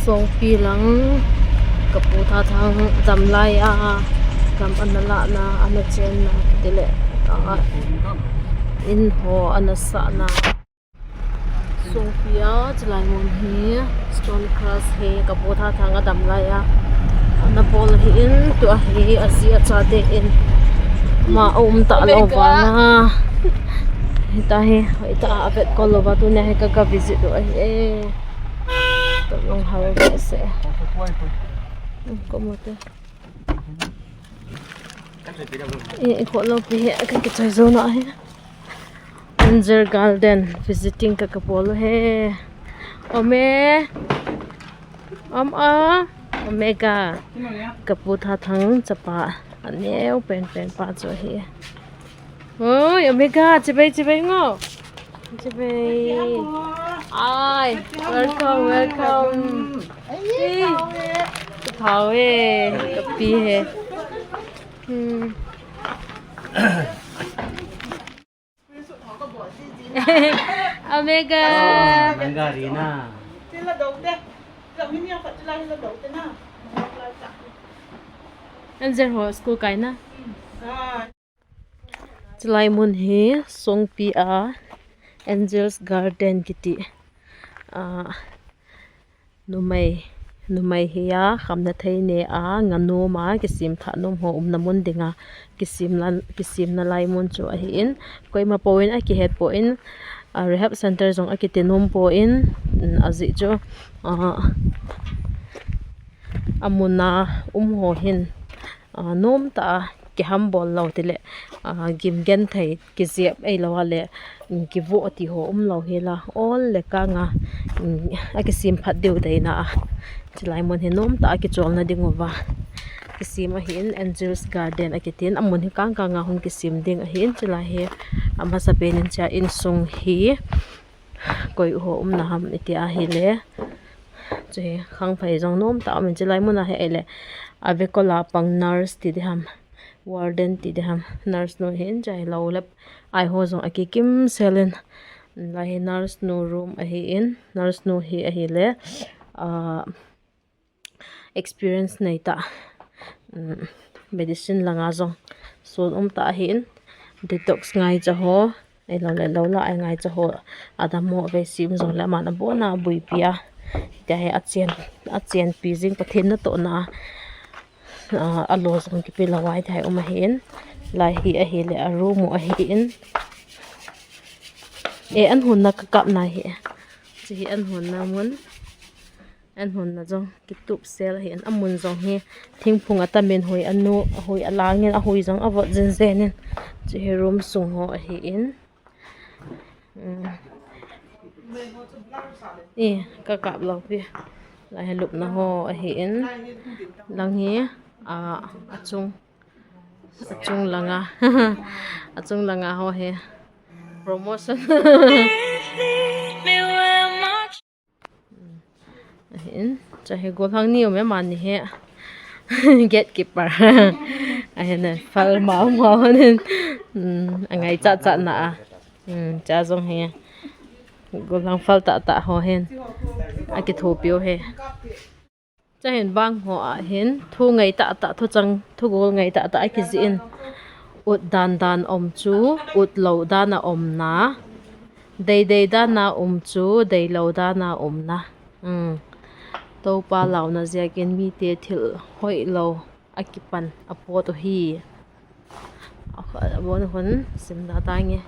song pi lang kapu tha thang jam lai a kam anala na anachen na dile ka in ho anasa na song pia chlai mon hi stone cross he kapu tha thang a dam lai a na bol hi in to a hi azia cha de in ma ta lo wa na ta he ta avet ko lo ba tu ne he ka visit do e to long hal ge se como te e ko lo pe he ka ke chai zo na he Angel Garden visiting ka kapolo he ome omega kaputha thang chapa aneu pen pa cho he oi omega chibai ngo chibai ai welcome thao he Kapi he Omega Mangarina. Angel ho school kai na chlai mun hi song pi a Angel's Garden kiti numai hiya khamna theine a ngano ma kisim tha nom ho namun dinga kisim na lai mun chu a hi in koima poin a ki het po in rehab center zong a ki tenom po in azi chu amuna ho hin nom ta ki ham bol lo tile gim gen thai ki ziap ei lo le ki vo ti ho lo hela all le ka nga a ki sim phat deu dei na chilai mon he nom ta ki chol na dingova ki sim a hin Angel's Garden a ki tin amun hi kang nga hun ki sim ding a hin chila he ama sa penin cha in sung hi koi ho na ham iti a hi le che khang phai jong nom ta min chilai mon a he ele avekola pang nurse ti de ham warden ti de ham nurse no hin jai lo lap ai ho jong aki kim selen la hi nurse no room a hi in nurse no hi a hi le experience nei ta medicine langa jong so ta hin detox ngai cha ho ai lo la ai ngai cha ho adamo ve sim jong la man bo na bui pia ta he achen pi jing pathin na to na alo jong ki pila wai thai oma hin lai hi a hi le a room a hi in e an hun na kap na hi chi an hun na mun an hun na jong ki tup sel hi an amun jong hi thingphung atamen hoi anu hoi alangin a hoi jong avot zen zenin chi he room sung ho a hi in ka kap lo pi la he lup na ho a hi in lang hi achung langa ho he promotion hin chahe gol hang ni me man ni he gatekeeper ahena fal mau nen angai cha na cha jong he gol hang fal ta ho hen aki thopio he cha hen bang ho a hen thu ngai ta thu chang thu gol ngai ta aki zin ut dan om chu ut lo da na om na dei da na chu dei lo da na om na to pa law na zia ken mi te thil hoi lo akipan apo to hi bon hon sim da ta nge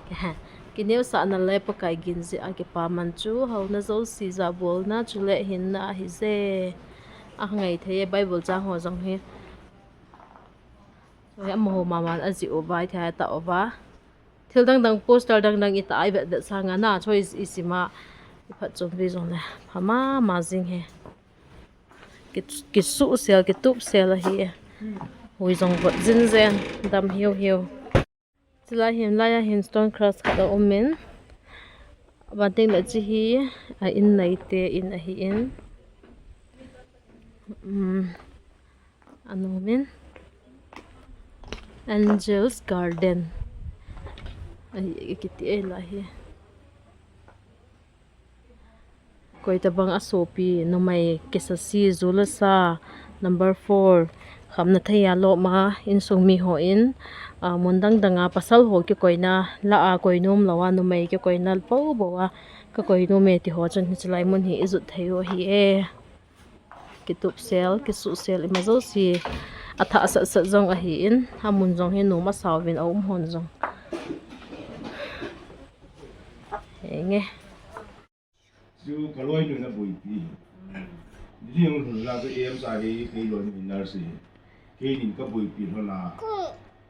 ki neu sa na le pa kai gin zi akipa man chu ho na zo si za bol na chu le hin na hi ze a ngai the bible cha ho jong he so ya mo mama azi o bai tha ta ova thil dang poster dang ita ai be sa nga na choice isima phat chom vi jong le phama ma jing he ki su sel ki tup sel hi hui jong bot jin zen dam hiu chila him la ya hin stone cross ka omen banting la chi hi a in nei te in a hi in anomin Angel's Garden ai kiti e la hi koi tabang asopi numai kesasi zulasa number 4 khamna thaya lo ma insung mi ho in mundang danga pasal ho ki koina la a koinum lawa numai ki koina po bowa ka koinu me ti ho chan chlai mun hi izut thayo hi e kitup sel kisu sel imazo si atha sa sa jong a hi in amun jong hi numa sawin a hon jong enge chú cái lối nữa là bụi pi, riêng hơn là cái em sai cái lối mình là gì, cái nhìn cái bụi pi hơn là,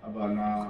abana.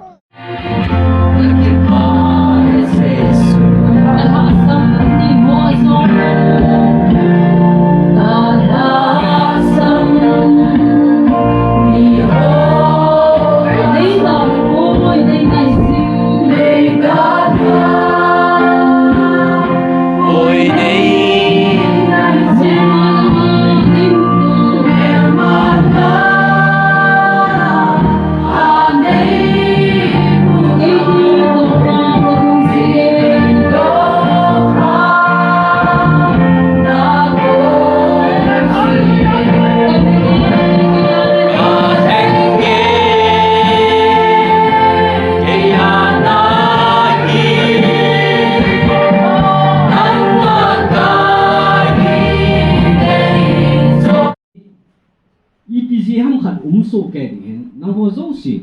số kẻ đến năng hồ dấu xỉ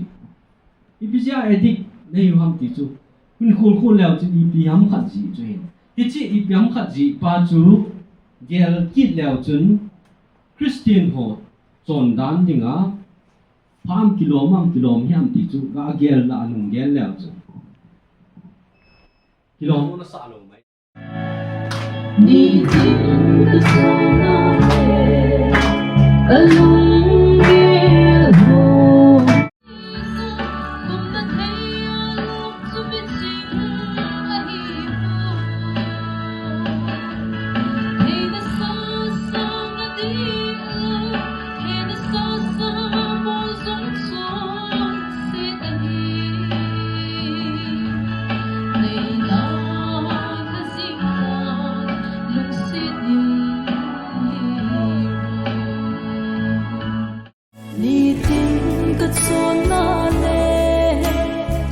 IPC edit này ham tí chú kun khôn khôn leo chú IP ham khát gì chú hen thì chỉ IP ham khát gì ba chú gel kit leo chun Christian ho chọn đan đi ngã ham kilo hiam tí chú gà gel là nung gel leo chú kilo nó xả lồng mấy đi tìm cái số nào về ở lung kia hồ cũng đã thấy dù biết chính là hiệp thì đã sống sống là đi thì đã sống sống vô giống sống sẽ đã đi này đó là gì còn lúc sẽ đi ni tin ka chona le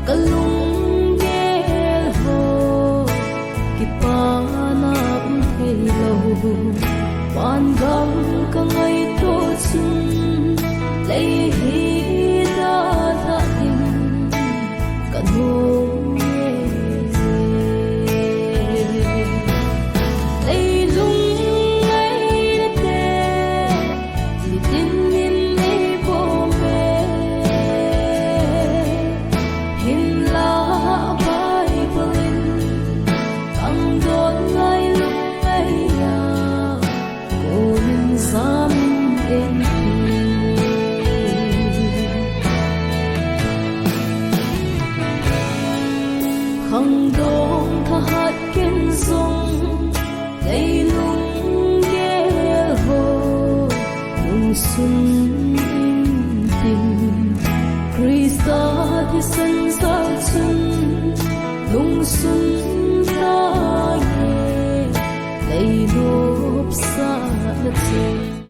kalung ge ho ki pa na hello wan gam ka ngai to chun lei hi da tha in ka no khang dong tha hat ken song lei lung ge ho lung sun tim Krista thi san sa chun lung sun ta ge lei lop sa na